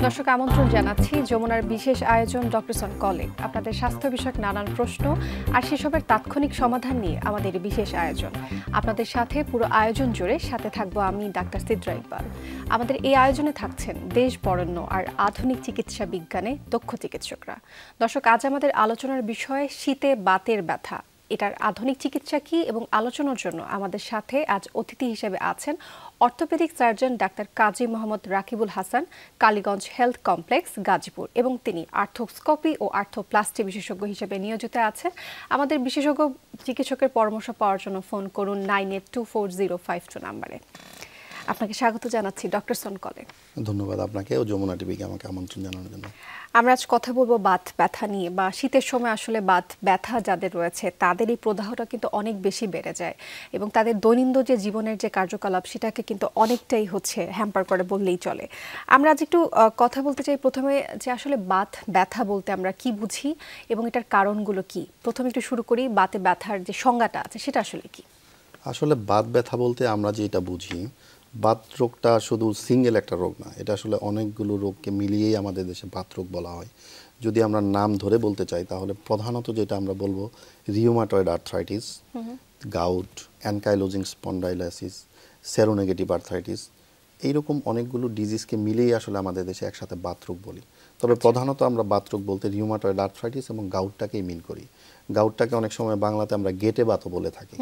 দর্শক আমন্ত্রণ জানাচ্ছি যমুনার বিশেষ আয়োজন ডক্টরস অন কলে। আপনাদের স্বাস্থ্য বিষয়ক নানান প্রশ্ন আর সেসবের তাৎক্ষণিক সমাধান নিয়ে আমাদের বিশেষ আয়োজন। আপনাদের সাথে পুরো আয়োজন জুড়ে সাথে থাকবো আমি ডাক্তার সিদ্রা ইকবাল। আমাদের এই আয়োজনে থাকছেন দেশ বরেণ্য আর আধুনিক চিকিৎসা বিজ্ঞানে দক্ষ চিকিৎসকরা। দর্শক, আজ আমাদের আলোচনার বিষয় শীতে বাতের ব্যথা, এটার আধুনিক চিকিৎসা কি, এবং আলোচনার জন্য আমাদের সাথে আজ অতিথি হিসেবে আছেন orthopaedic surgeon doctor Kazi Mohammad Rakibul Hasan, Kaliganj health complex, Gazipur, এবং তিনি আর্থোস্কোপি ও আর্থোপ্লাস্টি বিশেষজ্ঞ হিসেবে নিয়োজিত আছেন। আমাদের বিশেষজ্ঞ চিকিৎসকের পরামর্শ পাওয়ার জন্য ফোন করুন 982405 নাম্বারে। আপনাকে স্বাগত জানাচ্ছি ডক্টরস অন কলে। ধন্যবাদ আপনাকে ও যমুনা টিভিকে আমাকে আমন্ত্রণ জানানোর জন্য। আমরা আজ কথা বলবো বাত ব্যথা নিয়ে, বা শীতের সময় আসলে বাত ব্যথা যাদের রয়েছে তাদের এই প্রদাহটা কিন্তু অনেক বেশি বেড়ে যায় এবং তাদের দৈনন্দিন যে জীবনের যে কার্যকলাপ সেটাকে কিন্তু অনেকটাই হ্যাম্পার করে বললেই চলে। আমরা আজ একটু কথা বলতে চাই প্রথমে যে আসলে বাত ব্যথা বলতে আমরা কি বুঝি এবং এটার কারণগুলো কি। প্রথমে একটু শুরু করি, বাতে ব্যথার যে সংজ্ঞাটা আছে সেটা আসলে কি? আসলে বাত ব্যথা বলতে আমরা যেটা বুঝি, বাত রোগটা শুধু সিঙ্গেল একটা রোগ না, এটা আসলে অনেকগুলো রোগকে মিলিয়েই আমাদের দেশে বাত রোগ বলা হয়। যদি আমরা নাম ধরে বলতে চাই তাহলে প্রধানত যেটা আমরা বলবো rheumatoid arthritis, gout, ankylosing spondylitis, seronegative arthritis, এইরকম অনেকগুলো ডিজিজকে মিলিয়েই আসলে আমাদের দেশে একসাথে বাত রোগ বলি। তবে প্রধানত আমরা বাত রোগ বলতে রিউমাটয়েড আর্থ্রাইটিস এবং গাউটটাকেই মিন করি। গাউটটাকে অনেক সময় বাংলাতে আমরা গেটে বাতও বলে থাকি।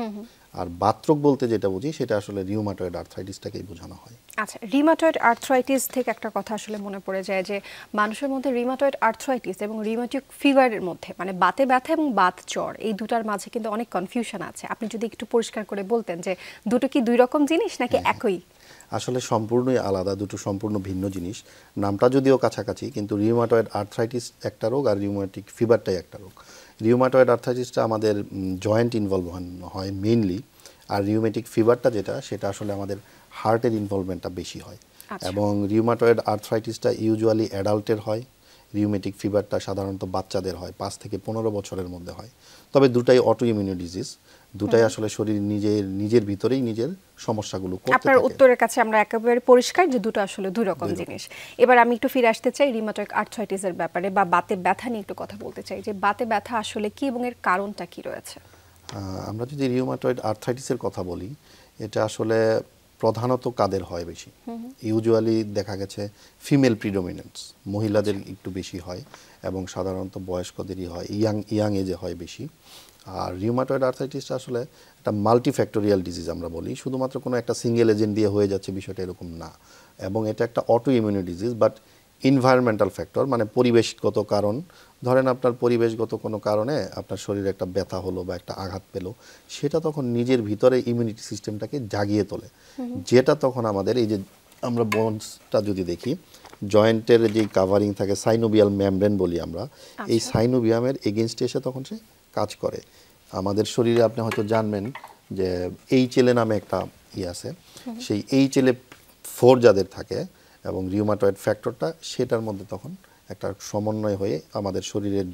আর বাতরোগ বলতে যেটা বুঝি সেটা আসলে রিউমাটয়েড আর্থ্রাইটিসটাকেই বোঝানো হয়। আচ্ছা, রিউমাটয়েড আর্থ্রাইটিস থেকে একটা কথা আসলে মনে পড়ে যায় যে মানুষের মধ্যে রিউমাটয়েড আর্থ্রাইটিস এবং রিউমাটিক ফিভারের মধ্যে, মানে বাতে ব্যথা এবং বাত জ্বর, এই দুটার মাঝে কিন্তু অনেক কনফিউশন আছে। আপনি যদি একটু পরিষ্কার করে বলতেন যে দুটো কি দুই রকম জিনিস নাকি একই? আসলে সম্পূর্ণই আলাদা, দুটো সম্পূর্ণ ভিন্ন জিনিস। নামটা যদিও কাছাকাছি, কিন্তু রিউমাটয়েড আর্থ্রাইটিস একটা রোগ আর রিউমাটিক ফিভারটাই একটা রোগ। রিউমাটয়েড আর্থ্রাইটিসটা আমাদের জয়েন্ট ইনভলভ হয় মেইনলি, আর রিউমেটিক ফিভারটা সেটা আসলে আমাদের হার্টের ইনভলভমেন্টটা বেশি হয়। এবং রিউমাটয়েড আর্থ্রাইটিসটা ইউজুয়ালি অ্যাডাল্টের হয়, রিউমেটিক ফিভারটা সাধারণত বাচ্চাদের হয়, 5 থেকে 15 বছরের মধ্যে হয়। তবে দুটাই অটো ইমিউনি ডিজিজ, দুটাই আসলে শরীর নিজের ভিতরেই নিজের সমস্যাগুলো করতে থাকে। আপনার উত্তরের কাছে আমরা একেবারে পরিষ্কার যে দুটো আসলে দুই রকম জিনিস। এবার আমি একটু ফিরে আসতে চাই রিউমাটয়েড আর্থ্রাইটিসের ব্যাপারে, বা বাতে ব্যথা নিয়ে একটু কথা বলতে চাই যে বাতে ব্যথা আসলে কি এবং এর কারণটা কি রয়েছে। আমরা যদি রিউমাটয়েড আর্থ্রাইটিসের কথা বলি, এটা আসলে প্রধানত কাদের হয় বেশি? ইউজুয়ালি দেখা গেছে ফিমেল প্রিডোমিনেন্স, মহিলাদের একটু বেশি হয় এবং সাধারণত বয়স্কদেরই হয়, ইয়াং এজে হয় বেশি। আর রিউমাটয়েড আর্থ্রাইটিসটা আসলে একটা মাল্টিফ্যাক্টোরিয়াল ডিজিজ আমরা বলি, শুধুমাত্র কোনো একটা সিঙ্গেল এজেন্ট দিয়ে হয়ে যাচ্ছে বিষয়টা এরকম না। এবং এটা একটা auto ইমিউনি disease, but environmental factor, মানে পরিবেশগত কারণ। ধরেন আপনার পরিবেশগত কোনো কারণে আপনার শরীরে একটা ব্যথা হলো বা একটা আঘাত পেলো, সেটা তখন নিজের ভিতরে ইমিউনিটি সিস্টেমটাকে জাগিয়ে তোলে, যেটা তখন আমাদের এই যে আমরা বোনসটা যদি দেখি, জয়েন্টের যে কাভারিং থাকে সাইনোভিয়াল মেমব্রেন বলি আমরা, এই সাইনোভিয়ামের এগেনস্টে এসে তখন সে কাজ করে। আমাদের শরীরে আপনি হয়তো জানবেন যে HLA নামে একটা আছে, সেই HLA-4 যাদের থাকে এবং রিউমাটয়েড ফ্যাক্টরটা সেটার মধ্যে তখন একটা সমন্বয় হয়ে আমাদের শরীরের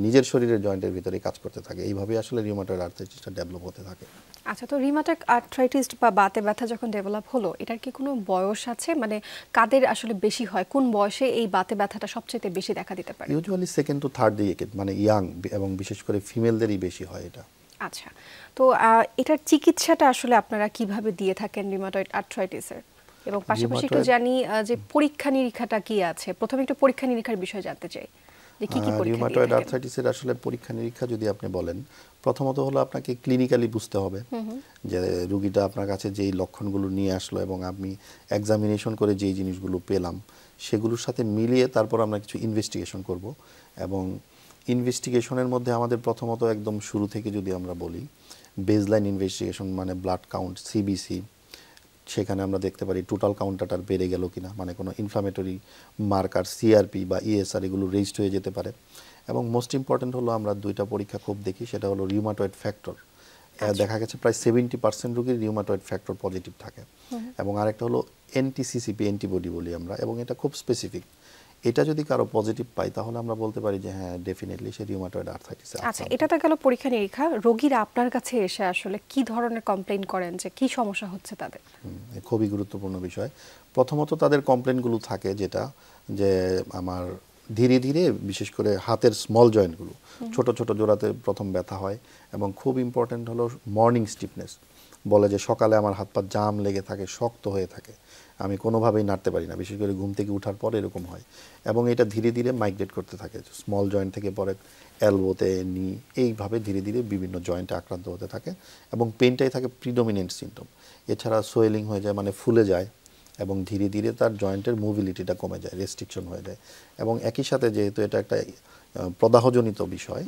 নিজের শরীরের জয়েন্টের ভিতরেই কাজ করতে থাকে। এইভাবেই আসলে রিউমাটয়েড আর্থ্রাইটিসটা ডেভেলপ হতে থাকে। আচ্ছা, তো রিউমাটয়েড আর্থ্রাইটিস বা বাতে ব্যথা যখন ডেভেলপ হলো, এটার কি কোনো বয়স আছে? মানে কাদের আসলে বেশি হয়, কোন বয়সে এই বাতে ব্যথাটা সবচেয়ে বেশি দেখা দিতে পারে? Usually 2nd to 3rd decade, মানে ইয়াং এবং বিশেষ করে ফিমেলদেরই বেশি হয় এটা। আচ্ছা, তো এটার চিকিৎসাটা আসলে আপনারা কিভাবে দিয়ে থাকেন রিউমাটয়েড আর্থ্রাইটিসের? এবং পাশাপাশি একটু জানি যে পরীক্ষা নিরীক্ষাটা কি আছে। প্রথমে একটু পরীক্ষা নিরীক্ষার বিষয় জানতে চাই যে কি কি পরীক্ষা। রিউমাটয়েড আর্থ্রাইটিসের আসলে পরীক্ষা নিরীক্ষা যদি আপনি বলেন, প্রথমত হলো আপনাকে ক্লিনিক্যালি বুঝতে হবে যে রোগীটা আপনার কাছে যেই লক্ষণগুলো নিয়ে আসলো এবং আমি এক্সামিনেশন করে যেই জিনিসগুলো পেলাম সেগুলোর সাথে মিলিয়ে তারপর আমরা কিছু ইনভেস্টিগেশন করব। এবং ইনভেস্টিগেশনের মধ্যে আমাদের প্রথমত একদম শুরু থেকে যদি আমরা বলি, বেসলাইন ইনভেস্টিগেশন, মানে ব্লাড কাউন্ট, সিবিসি, সেখানে আমরা দেখতে পারি টোটাল কাউন্টটার বেড়ে গেল কিনা, মানে কোনো ইনফ্লামেটরি মার্কার সিআরপি বা ইএসআর এগুলো রেজিস্ট হয়ে যেতে পারে। এবং মোস্ট ইম্পর্টেন্ট হলো আমরা দুইটা পরীক্ষা খুব দেখি, সেটা হলো রিউমাটয়েড ফ্যাক্টর দেখা গেছে প্রায় 70% রোগীর রিউমাটয়েড ফ্যাক্টর পজিটিভ থাকে। এবং আরেকটা হলো এনটিসিসিপি অ্যান্টিবডি বলি আমরা, এবং এটা খুব স্পেসিফিক। এটা যদি কারো পজিটিভ পাই তাহলে আমরা বলতে পারি যে হ্যাঁ ডেফিনেটলি সে রিউমাটয়েড আর্থ্রাইটিস আছে। আচ্ছা, এটা তো গেল পরীক্ষা নিরীক্ষা। রোগীরা আপনার কাছে এসে আসলে কি ধরনের কমপ্লেইন করেন, যে কি সমস্যা হচ্ছে তাদের? খুবই গুরুত্বপূর্ণ বিষয়। প্রথমত তাদের কমপ্লেনগুলো থাকে যেটা যে আমার ধীরে ধীরে বিশেষ করে হাতের স্মল জয়েন্টগুলো ছোট ছোট জোড়াতে প্রথম ব্যথা হয়, এবং খুব ইম্পর্টেন্ট হলো মর্নিং স্টিফনেস। বলে যে সকালে আমার হাত পা জাম লেগে থাকে, শক্ত হয়ে থাকে, আমি কোনোভাবেই নাড়তে পারি না, বিশেষ করে ঘুম থেকে ওঠার পর এরকম হয়। এবং এটা ধীরে ধীরে মাইগ্রেট করতে থাকে, স্মল জয়েন্ট থেকে পরে এলবোতে, নি, এইভাবে ধীরে ধীরে বিভিন্ন জয়েন্টে আক্রান্ত হতে থাকে, এবং পেনটাই থাকে প্রিডোমিনেন্ট সিমটম। এছাড়া সোয়েলিং হয়ে যায়, মানে ফুলে যায়, এবং ধীরে ধীরে তার জয়েন্টের মুভিলিটিটা কমে যায়, রেস্ট্রিকশন হয়ে যায়। এবং একই সাথে যেহেতু এটা একটা প্রদাহজনিত বিষয়,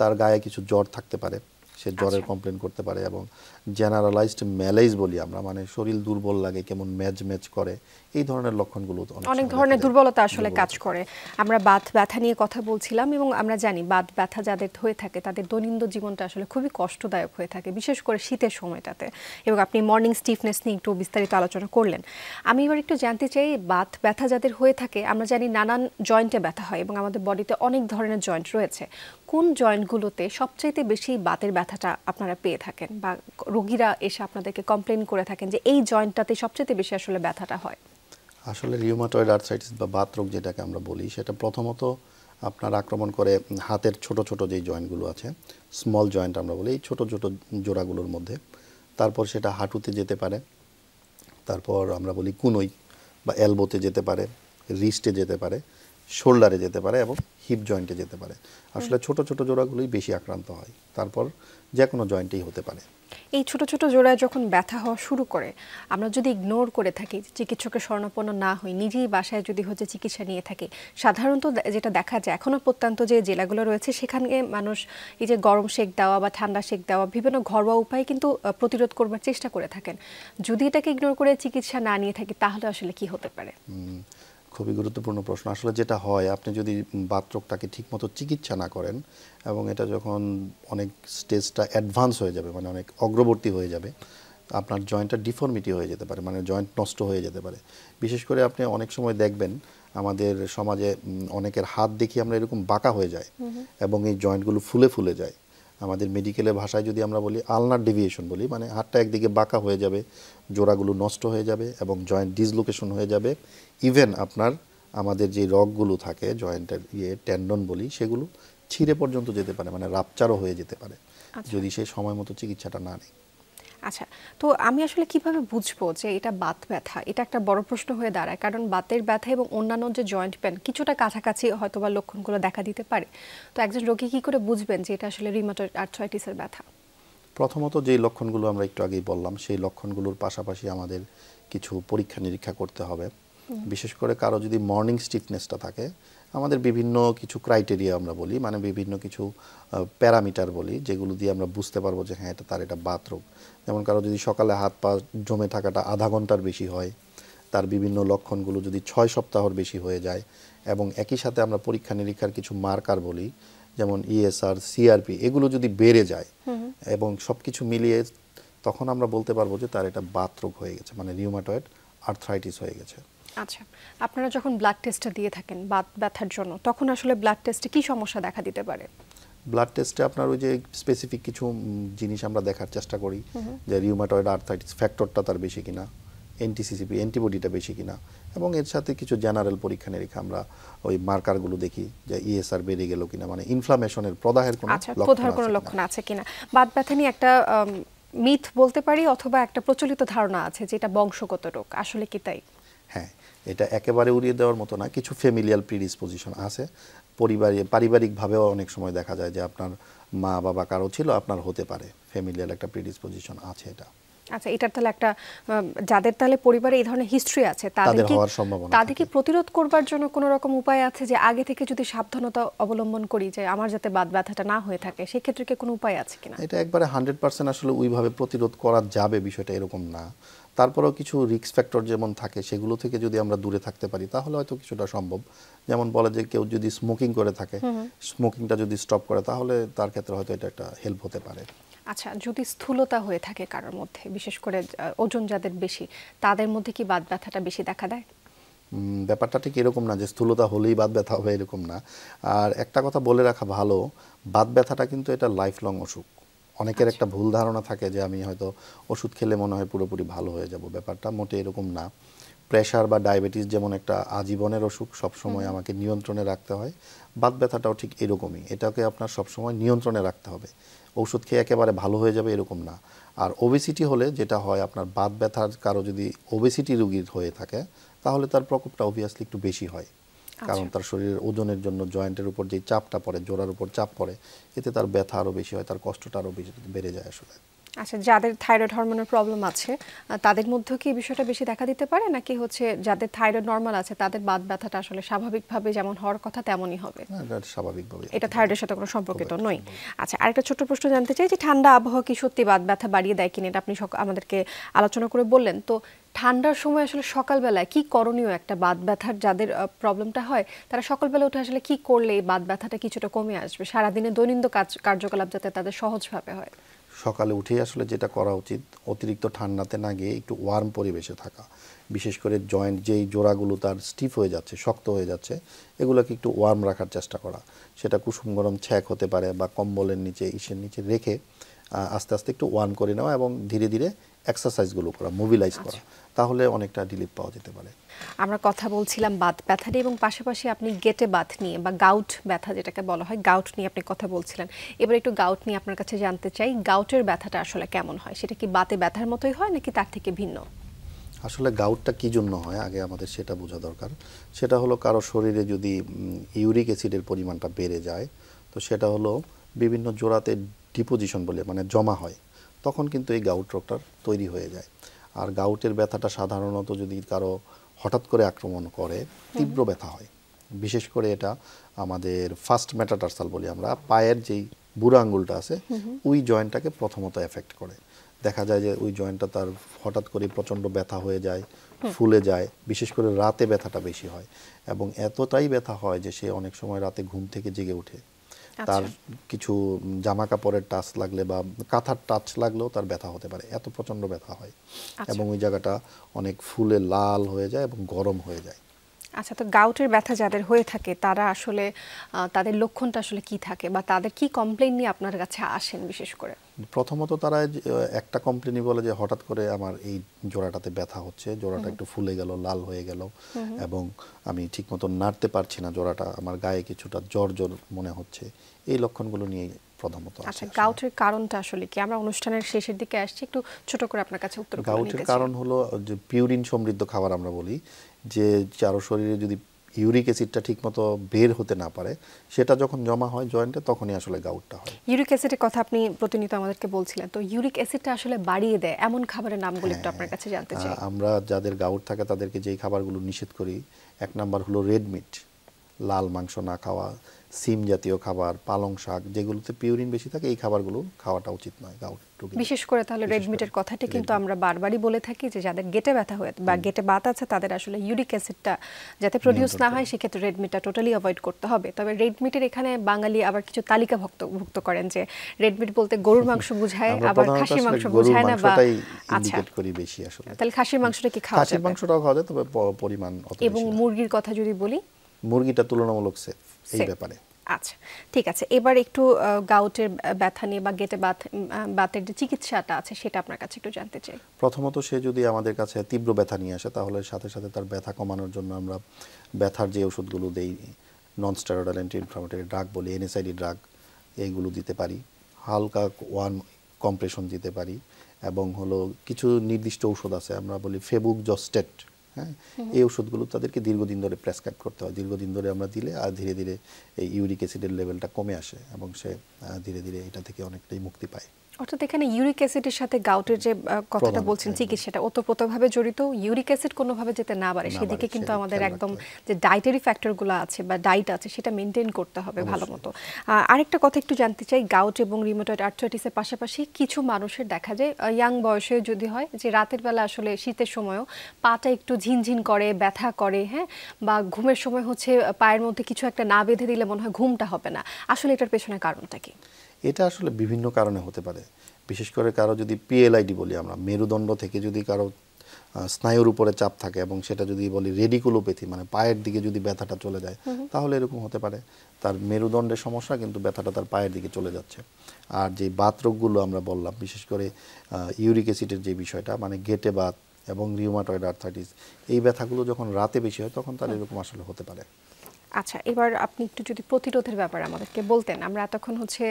তার গায়ে কিছু জ্বর থাকতে পারে, সে জ্বরের কমপ্লেন করতে পারে। এবং জেনারেলাইজড ম্যালেজ বলি আমরা, মানে শরীর দুর্বল লাগে, কেমন ম্যাজ ম্যাজ করে, এই ধরনের লক্ষণগুলো অনেক ধরনের দুর্বলতা আসলে কাজ করে। আমরা বাত ব্যথা নিয়ে কথা বলছিলাম, এবং আমরা জানি বাত ব্যথা যাদের হয়ে থাকে তাদের দৈনন্দিন জীবনটা আসলে খুবই কষ্টদায়ক হয়ে থাকে, বিশেষ করে শীতের সময়টাতে। এবং আপনি মর্নিং স্টিফনেস নিয়ে একটু বিস্তারিত আলোচনা করলেন। আমি এবার একটু জানতে চাই, বাত ব্যথা যাদের হয়ে থাকে, আমরা জানি নানান জয়েন্টে ব্যথা হয় এবং আমাদের বডিতে অনেক ধরনের জয়েন্ট রয়েছে। কোন জয়েন্টগুলোতে সবচাইতে বেশি বাতের ব্যথাটা আপনারা পেয়ে থাকেন, বা রোগীরা এসে আপনাদেরকে কমপ্লেন করে থাকেন যে এই জয়েন্টটাতে সবচাইতে বেশি আসলে ব্যথাটা হয়? আসলে রিউমাটয়েড আর্থ্রাইটিস বা বাত রোগ যেটাকে আমরা বলি, সেটা প্রথমত আপনার আক্রমণ করে হাতের ছোট ছোট যেই জয়েন্টগুলো আছে, স্মল জয়েন্ট আমরা বলি, এই ছোট ছোট জোড়াগুলোর মধ্যে। তারপর সেটা হাঁটুতে যেতে পারে, তারপর আমরা বলি কুনোই বা এলবোতে যেতে পারে, রিস্টে যেতে পারে, শোল্ডারে যেতে পারে, এবং হিপ জয়েন্টে যেতে পারে। আসলে ছোট ছোট জোড়াগুলোই বেশি আক্রান্ত হয়, তারপর যে কোনো জয়েন্টেই হতে পারে। এই ছোট ছোট জোড়ায় যখন ব্যথা হওয়া শুরু করে, আমরা যদি ইগনোর করে থাকি, চিকিৎসকের শরণাপন্ন না হই, নিজেই বাসায় যদি হচ্ছে চিকিৎসা নিয়ে থাকি, সাধারণত যেটা দেখা যায় এখনও প্রত্যন্ত যে জেলাগুলো রয়েছে সেখানে মানুষ এই যে গরম সেক দেওয়া বা ঠান্ডা সেক দেওয়া, বিভিন্ন ঘরোয়া উপায়ে কিন্তু প্রতিরোধ করবার চেষ্টা করে থাকেন। যদি এটাকে ইগনোর করে চিকিৎসা না নিয়ে থাকি তাহলে আসলে কি হতে পারে? খুবই গুরুত্বপূর্ণ প্রশ্ন। আসলে যেটা হয়, আপনি যদি বাত রোগটাকে ঠিকমতো চিকিৎসা না করেন, এবং এটা যখন অনেক স্টেজটা অ্যাডভান্স হয়ে যাবে, মানে অনেক অগ্রবর্তী হয়ে যাবে, আপনার জয়েন্টটা ডিফর্মিটি হয়ে যেতে পারে, মানে জয়েন্ট নষ্ট হয়ে যেতে পারে। বিশেষ করে আপনি অনেক সময় দেখবেন আমাদের সমাজে অনেকের হাত দেখি আমরা এরকম বাঁকা হয়ে যায়, এবং এই জয়েন্টগুলো ফুলে ফুলে যায়। আমাদের মেডিকেলের ভাষায় যদি আমরা বলি আলনার ডেভিয়েশন বলি, মানে হাতটা একদিকে বাঁকা হয়ে যাবে, জোড়াগুলো নষ্ট হয়ে যাবে, এবং জয়েন্ট ডিসলোকেশন হয়ে যাবে। ইভেন আপনার আমাদের যে রগগুলো থাকে জয়েন্টের টেন্ডন বলি, সেগুলো ছিঁড়ে পর্যন্ত যেতে পারে, মানে রাপচারও হয়ে যেতে পারে যদি সে সময় মতো চিকিৎসাটা না নেয়। আচ্ছা, তো আমি আসলে কিভাবে বুঝবো যে এটা বাত ব্যথা? এটা একটা বড় প্রশ্ন হয়ে দাঁড়ায়, কারণ বাতের ব্যথা এবং অন্যান্য যে জয়েন্ট পেন কিছুটা কাছাকাছি হয়তোবা লক্ষণগুলো দেখা দিতে পারে। তো একজন রোগী কি করে বুঝবেন যে এটা আসলে রিউমাটয়েড আর্থ্রাইটিসের ব্যথা? প্রথমত যেই লক্ষণগুলো আমরা একটু আগেই বললাম, সেই লক্ষণগুলোর পাশাপাশি আমাদের কিছু পরীক্ষা নিরীক্ষা করতে হবে। বিশেষ করে কারো যদি মর্নিং স্টিফনেসটা থাকে, আমাদের বিভিন্ন কিছু ক্রাইটেরিয়া আমরা বলি, মানে বিভিন্ন কিছু প্যারামিটার বলি, যেগুলো দিয়ে আমরা বুঝতে পারবো যে হ্যাঁ এটা বাত রোগ। যেমন কারো যদি সকালে হাত পা জমে থাকাটা আধা ঘন্টার বেশি হয়, তার বিভিন্ন লক্ষণগুলো যদি 6 সপ্তাহর বেশি হয়ে যায়, এবং একই সাথে আমরা পরীক্ষা নিরীক্ষার কিছু মার্কার বলি, যেমন ইএসআর, সিআরপি, এগুলো যদি বেড়ে যায় এবং সব কিছু মিলিয়ে, তখন আমরা বলতে পারবো যে তার এটা বাত রোগ হয়ে গেছে, মানে রিউমাটয়েড আর্থ্রাইটিস হয়ে গেছে। আচ্ছা, আপনারা যখন ব্লাড টেস্টটা দিয়ে থাকেন বাত ব্যথার জন্য, তখন আসলে ব্লাড টেস্টে কি সমস্যা দেখা দিতে পারে? ব্লাড টেস্টে আপনার ওই যে স্পেসিফিক কিছু জিনিস আমরা দেখার চেষ্টা করি, যে রিউমাটয়েড আর্থ্রাইটিস ফ্যাক্টরটা তার বেশি কিনা, এনটিসিসিপি অ্যান্টিবডিটা বেশি কিনা, এবং এর সাথে কিছু জেনারেল পরীক্ষা নিরীক্ষা আমরা ওই মার্কারগুলো দেখি, যে ইএসআর বেড়ে গেল কিনা, মানে ইনফ্লামেশনের প্রদাহের কোনো লক্ষণ আছে কিনা। বাত ব্যথা নিয়ে একটা মিথ বলতে পারি, অথবা একটা প্রচলিত ধারণা আছে যে এটা বংশগত রোগ, আসলে কি তাই? হ্যাঁ, এটা একেবারে উড়িয়ে দেওয়ার মতো না, কিছু ফ্যামিলিয়াল প্রিডিসপোজিশন আছে, পারিবারিকভাবেও অনেক সময় দেখা যায় যে আপনার মা বাবা কারো ছিল, আপনার হতে পারে, ফ্যামিলিয়াল একটা প্রিডিসপোজিশন আছে এটা। আচ্ছা, এটার তাহলে একটা যাদের তাহলে পরিবারে এই ধরনের হিস্ট্রি আছে তাদের কি প্রতিরোধ করবার জন্য কোনো রকম উপায় আছে, যে আগে থেকে যদি সাবধানতা অবলম্বন করি যে আমার যাতে বাত ব্যথাটা না হয়ে থাকে, সেই ক্ষেত্রে কি কোনো উপায় আছে কিনা? এটা একবারে 100% আসলে ওইভাবে প্রতিরোধ করা যাবে বিষয়টা এরকম না। তারপরেও কিছু রিস্ক ফ্যাক্টর যেমন থাকে, সেগুলো থেকে যদি আমরা দূরে থাকতে পারি তাহলে হয়তো কিছুটা সম্ভব। যেমন বলে যে কেউ যদি স্মোকিং করে থাকে, স্মোকিংটা যদি স্টপ করে, তাহলে তার ক্ষেত্রে হয়তো এটা একটা হেল্প হতে পারে। আচ্ছা, যদি স্থূলতা হয়ে থাকে কারোর মধ্যে, বিশেষ করে ওজন যাদের বেশি, তাদের মধ্যে কি বাত ব্যথাটা বেশি দেখা দেয়? ব্যাপারটা ঠিক এরকম না যে স্থূলতা হলেই বাত ব্যথা হবে, এরকম না। আর একটা কথা বলে রাখা ভালো, বাত ব্যথাটা কিন্তু এটা লাইফ লং অসুখ। অনেকের একটা ভুল ধারণা থাকে যে আমি হয়তো ওষুধ খেলে মনে হয় পুরোপুরি ভালো হয়ে যাব, ব্যাপারটা মোটে এরকম না। প্রেশার বা ডায়াবেটিস যেমন একটা আজীবনের অসুখ, সবসময় আমাকে নিয়ন্ত্রণে রাখতে হয়, বাত ব্যথাটাও ঠিক এরকমই, এটাকে আপনার সবসময় নিয়ন্ত্রণে রাখতে হবে। ওষুধ খেয়ে একেবারে ভালো হয়ে যাবে এরকম না। আর ওবেসিটি হলে যেটা হয়, আপনার বাত ব্যথার কারো যদি ওবেসিটি রোগীর হয়ে থাকে, তাহলে তার প্রকোপটা অবভিয়াসলি একটু বেশি হয়, কারণ তার শরীরের ওজনের জন্য জয়েন্টের উপর যে চাপটা পড়ে, জোড়ার উপর চাপ পড়ে, এতে তার ব্যথা আরও বেশি হয়, তার কষ্টটা আরও বেশি বেড়ে যায় আসলে। আচ্ছা, যাদের থাইরয়েড হরমোনের প্রবলেম আছে তাদের মধ্যেও কি এই বিষয়টা বেশি দেখা দিতে পারে, নাকি হচ্ছে যাদের থাইরয়েড নরমাল আছে তাদের বাত ব্যথাটা আসলে স্বাভাবিকভাবে যেমন হওয়ার কথা তেমনই হবে? এটা স্বাভাবিকভাবে, এটা থাইরয়েডের সাথে কোনো সম্পর্কিত নয়। আচ্ছা, আরেকটা ছোট্ট প্রশ্ন জানতে চাই যে ঠান্ডা আবহাওয়া কি সত্যি বাত ব্যথা বাড়িয়ে দেয় কিনা, এটা আপনি আমাদেরকে আলোচনা করে বললেন। তো ঠান্ডার সময় আসলে সকালবেলায় কি করণীয়, একটা বাত ব্যথার যাদের প্রবলেমটা হয় তারা সকালবেলা উঠে আসলে কি করলে এই বাত ব্যথাটা কিছুটা কমে আসবে, সারাদিনে দৈনন্দিন কার্যকলাপ যাতে তাদের সহজভাবে হয়? সকালে উঠেই আসলে যেটা করা উচিত, অতিরিক্ত ঠান্ডাতে না গিয়ে একটু ওয়ার্ম পরিবেশে থাকা। বিশেষ করে জয়েন্ট যেই জোড়াগুলো তার স্টিফ হয়ে যাচ্ছে, শক্ত হয়ে যাচ্ছে, এগুলোকে একটু ওয়ার্ম রাখার চেষ্টা করা। সেটা কুসুম গরম ছ্যাঁক হতে পারে, বা কম্বলের নিচে, ইসের নিচে রেখে আস্তে আস্তে একটু ওয়ার্ম করে নেওয়া এবং ধীরে ধীরে এক্সারসাইজগুলো করা, মোবিলাইজ করা, তাহলে অনেকটা রিলিফ পাওয়া যেতে পারে। আমরা কথা বলছিলাম বাত ব্যথা নিয়ে, এবং পাশাপাশি আপনি গেটে বাত নিয়ে বা গাউট ব্যথা যেটাকে বলা হয়, গাউট নিয়ে আপনি কথা বলছিলেন। এবার একটু গাউট নিয়ে আপনার কাছে জানতে চাই, গাউটের ব্যথাটা আসলে কেমন হয়? সেটা কি বাতে ব্যথার মতোই হয় নাকি তার থেকে ভিন্ন? আসলে গাউটটা কী জন্য হয় আগে আমাদের সেটা বোঝা দরকার। সেটা হলো কারো শরীরে যদি ইউরিক অ্যাসিডের পরিমাণটা বেড়ে যায়, তো সেটা হলো বিভিন্ন জোড়াতে ডিপোজিশন বলে, মানে জমা হয়, তখন কিন্তু এই গাউট রোগটার তৈরি হয়ে যায়। আর গাউটের ব্যথাটা সাধারণত যদি কারো হঠাৎ করে আক্রমণ করে, তীব্র ব্যথা হয়। বিশেষ করে এটা আমাদের ফার্স্ট মেটাটার্সাল বলি আমরা, পায়ের যেই বুড়ো আঙ্গুলটা আছে, ওই জয়েন্টটাকে প্রথমত এফেক্ট করে। দেখা যায় যে ওই জয়েন্টটা তার হঠাৎ করে প্রচণ্ড ব্যথা হয়ে যায়, ফুলে যায়। বিশেষ করে রাতে ব্যথাটা বেশি হয়, এবং এতটাই ব্যথা হয় যে সে অনেক সময় রাতে ঘুম থেকে জেগে ওঠে। তার কিছু জামা কাপড়ের টাচ লাগলে বা কাঁথার টাচ লাগলেও তার ব্যথা হতে পারে, এত প্রচণ্ড ব্যথা হয়, এবং ওই জায়গাটা অনেক ফুলে লাল হয়ে যায় এবং গরম হয়ে যায়। আচ্ছা, তো গাউটের ব্যথা যাদের হয়ে থাকে তারা আসলে তাদের লক্ষণটা আসলে কি থাকে, বা তাদের কি কমপ্লেইন নিয়ে আপনার কাছে আসেন বিশেষ করে? প্রথমত তারা একটা কমপ্লেনই বলে যে হঠাৎ করে আমার এই জোড়াটাতে ব্যথা হচ্ছে, জোড়াটা একটু ফুলে গেল, লাল হয়ে গেল, এবং আমি ঠিকমতো নাড়তে পারছি না, জোড়াটা আমার গায়ে কিছুটা জ্বর জ্বর মনে হচ্ছে। এই লক্ষণগুলো নিয়ে প্রথমত আসে। আচ্ছা, গাউটের কারণটা আসলে কি? আমরা অনুষ্ঠানের শেষের দিকে আসছি, একটু ছোট করে আপনার কাছে উত্তর করে নিতে চাই। গাউটের কারণ হলো যে পিউরিন সমৃদ্ধ খাবার আমরা বলি, যে কারো শরীরে যদি ইউরিক অ্যাসিডটা ঠিকমতো বের হতে না পারে, সেটা যখন জমা হয় জয়েন্টে, তখনই আসলে গাউটটা হয়। ইউরিক অ্যাসিডের কথা আপনি প্রতিনিয়ত আমাদেরকে বলছিলেন, তো ইউরিক অ্যাসিডটা আসলে বাড়িয়ে দেয় এমন খাবারের নামগুলো একটু আপনার কাছে জানতে চাই। আমরা যাদের গাউট থাকে তাদেরকে যেই খাবারগুলো নিষেধ করি, এক নাম্বার হলো রেড মিট, লাল মাংস না খাওয়া, সিম জাতীয় খাবার, পালং শাক, যেগুলোতে পিউরিন বেশি থাকে, এই খাবারগুলো খাওয়াটা উচিত নয় গাউট রোগীদের। বিশেষ করে তাহলে রেড মিটের কথাটি কিন্তু আমরা বারবারই বলে থাকি যে যাদের গেটে ব্যথা হয়ে বা গেটে বাত আছে তাদের আসলে ইউরিক অ্যাসিডটা যাতে প্রডিউস না হয়, সেক্ষেত্রে রেড মিটটা টোটালি অ্যাভয়েড করতে হবে। তবে রেড মিটের এখানে বাঙালি আবার কিছু তালিকাভুক্ত করেন যে রেড মিট বলতে গরুর মাংস বোঝায়, আবার খাসির মাংস বোঝায় না, বা আচ্ছা করি বেশি আসলে। তাহলে খাসির মাংসটা কি খাওয়া যাবে? খাসির মাংসটাও খাওয়া যায়, তবে পরিমাণ অত বেশি না। এবং মুরগির কথা যদি বলি, মুরগিটা তুলনামূলক সেফ এই ব্যাপারে। আচ্ছা, ঠিক আছে। এবার একটু গাউটের ব্যথা নিয়ে বা গেটে বাতের যে চিকিৎসাটা আছে সেটা আপনার কাছে একটু জানতে চাই। প্রথমত সে যদি আমাদের কাছে তীব্র ব্যথা নিয়ে আসে, তাহলে সাথে সাথে তার ব্যথা কমানোর জন্য আমরা ব্যথার যে ওষুধগুলো দেই, non steroidal anti inflammatory drug বলি, এনএসআইডি ড্রাগ, এইগুলো দিতে পারি। হালকা ওয়ার্ম কম্প্রেশন দিতে পারি, এবং হলো কিছু নির্দিষ্ট ঔষধ আছে, আমরা বলি ফেবুকজস্টেট, হ্যাঁ, এই ওষুধগুলো তাদেরকে দীর্ঘদিন ধরে প্রেসক্রাইব করতে হয়। দীর্ঘদিন ধরে আমরা দিলে আর ধীরে ধীরে এই ইউরিক অ্যাসিডের লেভেলটা কমে আসে, এবং সে ধীরে ধীরে এটা থেকে অনেকটাই মুক্তি পায়। অর্থাৎ এখানে ইউরিক অ্যাসিডের সাথে গাউটের যে কথাটা বলছেন চিকিৎসাটা ওতপ্রোতভাবে জড়িত, ইউরিক অ্যাসিড কোনোভাবে যাতে না বাড়ে সেদিকে কিন্তু আমাদের একদম যে ডায়েটারি ফ্যাক্টরগুলো আছে বা ডায়েট আছে সেটা মেনটেন করতে হবে ভালো মতো। আরেকটা কথা একটু জানতে চাই, গাউট এবং রিউমাটয়েড আর্থ্রাইটিসের পাশাপাশি কিছু মানুষের দেখা যায় ইয়াং বয়সে যদি হয় যে রাতের বেলা আসলে শীতের সময়ও পাটা একটু ঝিনঝিন করে, ব্যথা করে, হ্যাঁ, বা ঘুমের সময় হচ্ছে পায়ের মধ্যে কিছু একটা না বেঁধে দিলে মনে হয় ঘুমটা হবে না। আসলে এটার পেছনে কারণটা কি? এটা আসলে বিভিন্ন কারণে হতে পারে। বিশেষ করে কারো যদি পিএলআইডি বলি আমরা, মেরুদণ্ড থেকে যদি কারো স্নায়ুর উপরে চাপ থাকে এবং সেটা যদি বলি রেডিকুলোপ্যাথি মানে পায়ের দিকে যদি ব্যথাটা চলে যায়, তাহলে এরকম হতে পারে তার মেরুদণ্ডের সমস্যা কিন্তু ব্যথাটা তার পায়ের দিকে চলে যাচ্ছে। আর যে বাতরোগগুলো আমরা বললাম, বিশেষ করে ইউরিক অ্যাসিডের যে বিষয়টা, মানে গেটে বাত এবং রিউমাটয়েড আর্থ্রাইটিস, এই ব্যথাগুলো যখন রাতে বেশি হয় তখন তার এরকম আসলে হতে পারে। আচ্ছা, এবার আপনি একটু যদি প্রতিরোধের ব্যাপারে আমাদেরকে বলতেন। আমরা এতক্ষণ হচ্ছে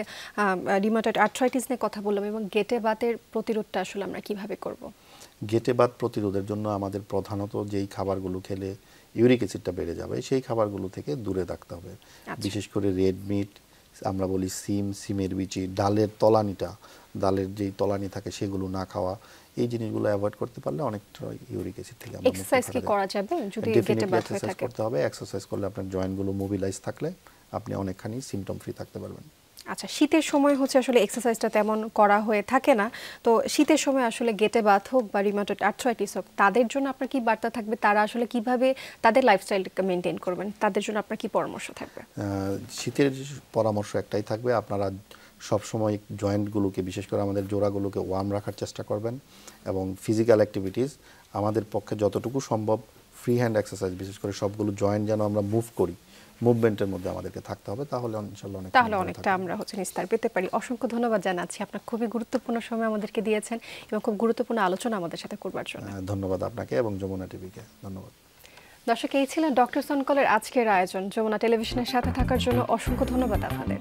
রিউমাটয়েড আর্থ্রাইটিস নিয়ে কথা বললাম, এবং গেটে বাতের প্রতিরোধটা আসলে আমরা কিভাবে করব? গেটে বাত প্রতিরোধের জন্য আমাদের প্রধানত যেই খাবারগুলো খেলে ইউরিক অ্যাসিডটা বেড়ে যাবে সেই খাবারগুলো থেকে দূরে থাকতে হবে। বিশেষ করে রেড মিট, আমরা বলি সিম, সিমের বিচি, ডালের তলানিটা, ডালের যেই তলানি থাকে সেগুলো না খাওয়া, এই জিনিসগুলো অ্যাভয়েড করতে পারলে অনেকটা ইউরিক অ্যাসিড থেকে আমরা এক্সারসাইজ কি করা যাবে যদি গেটে বাত হয়ে থাকে? করতে হবে। এক্সারসাইজ করলে আপনার জয়েন্টগুলো মোবিলাইজ থাকলে আপনি অনেকখানি সিম্পটম ফ্রি থাকতে পারবেন। আচ্ছা, শীতের সময় হচ্ছে আসলে এক্সারসাইজটা তেমন করা হয়ে থাকে না, তো শীতের সময় আসলে গেটে বাত হোক বা রিউমাটয়েড আর্থ্রাইটিস হোক, তাদের জন্য আপনার কি বার্তা থাকবে? তারা আসলে কিভাবে তাদের লাইফস্টাইলকে মেনটেন করবেন? তাদের জন্য আপনার কি পরামর্শ থাকবে? শীতের পরামর্শ একটাই থাকবে, আপনারা সবসময় জয়েন্টগুলোকে, বিশেষ করে আমাদের জোড়াগুলোকে ওয়ার্ম রাখার চেষ্টা করবেন, এবং ফিজিক্যাল অ্যাক্টিভিটিস আমাদের পক্ষে যতটুকু সম্ভব ফ্রি হ্যান্ড এক্সারসাইজ, বিশেষ করে সবগুলো জয়েন্ট যেন আমরা মুভ করি, মুভমেন্টের মধ্যে আমাদেরকে থাকতে হবে, তাহলে ইনশাআল্লাহ অনেকটা আমরা হচ্ছে নিস্তার পেতে পারি। অসংখ্য ধন্যবাদ জানাচ্ছি, আপনার খুবই গুরুত্বপূর্ণ সময় আমাদেরকে দিয়েছেন এবং খুব গুরুত্বপূর্ণ আলোচনা আমাদের সাথে করবার জন্য। ধন্যবাদ আপনাকে এবং যমুনা টিভিকে ধন্যবাদ। দর্শক, এই ছিলেন ডক্টর সন কলের আজকের আয়োজন। যমুনা টেলিভিশনের সাথে থাকার জন্য অসংখ্য ধন্যবাদ আপনাদের।